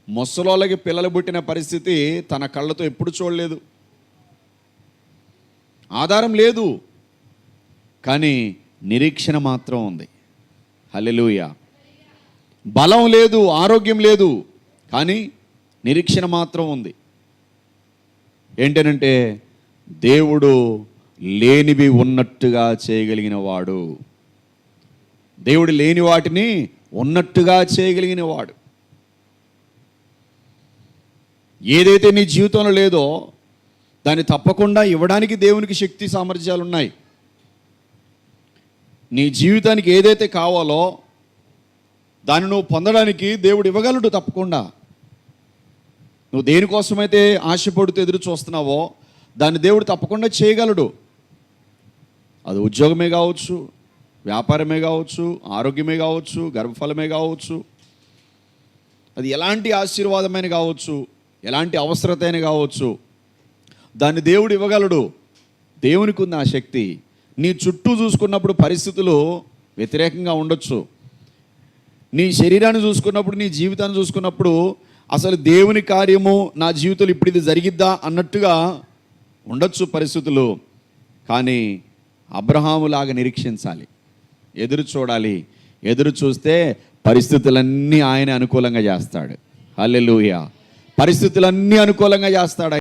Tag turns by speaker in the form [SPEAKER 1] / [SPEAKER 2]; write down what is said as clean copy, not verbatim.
[SPEAKER 1] ముసలోళ్ళకి పిల్లలు పుట్టిన పరిస్థితి తన కళ్ళతో ఎప్పుడు చూడలేదు. ఆధారం లేదు, కానీ నిరీక్షణ మాత్రం ఉంది. హల్లెలూయా. బలం లేదు, ఆరోగ్యం లేదు, కానీ నిరీక్షణ మాత్రం ఉంది. ఏంటనంటే దేవుడు లేనివి ఉన్నట్టుగా చేయగలిగిన వాడు. దేవుడు లేని వాటిని ఉన్నట్టుగా చేయగలిగిన వాడు. ఏదైతే నీ జీవితంలో లేదో దాన్ని తప్పకుండా ఇవ్వడానికి దేవునికి శక్తి సామర్థ్యాలు ఉన్నాయి. నీ జీవితానికి ఏదైతే కావాలో దాన్ని నువ్వు పొందడానికి దేవుడు ఇవ్వగలడు తప్పకుండా. నువ్వు దేనికోసమైతే ఆశపడుతూ ఎదురు చూస్తున్నావో దాన్ని దేవుడు తప్పకుండా చేయగలడు. అది ఉద్యోగమే కావచ్చు, వ్యాపారమే కావచ్చు, ఆరోగ్యమే కావచ్చు, గర్భఫలమే కావచ్చు, అది ఎలాంటి ఆశీర్వాదమైన కావచ్చు, ఎలాంటి అవసరత అయినా కావచ్చు, దాన్ని దేవుడు ఇవ్వగలడు. దేవునికి ఉంది ఆ శక్తి. నీ చుట్టూ చూసుకున్నప్పుడు పరిస్థితులు వ్యతిరేకంగా ఉండొచ్చు. నీ శరీరాన్ని చూసుకున్నప్పుడు, నీ జీవితాన్ని చూసుకున్నప్పుడు అసలు దేవుని కార్యము నా జీవితంలో ఇప్పుడు ఇది జరిగిద్దా అన్నట్టుగా ఉండొచ్చు పరిస్థితులు. కానీ అబ్రహాములాగా నిరీక్షించాలి, ఎదురు చూడాలి. ఎదురు చూస్తే పరిస్థితులన్నీ ఆయన అనుకూలంగా చేస్తాడు. హల్లెలూయా. పరిస్థితులన్నీ అనుకూలంగా చేస్తాడు.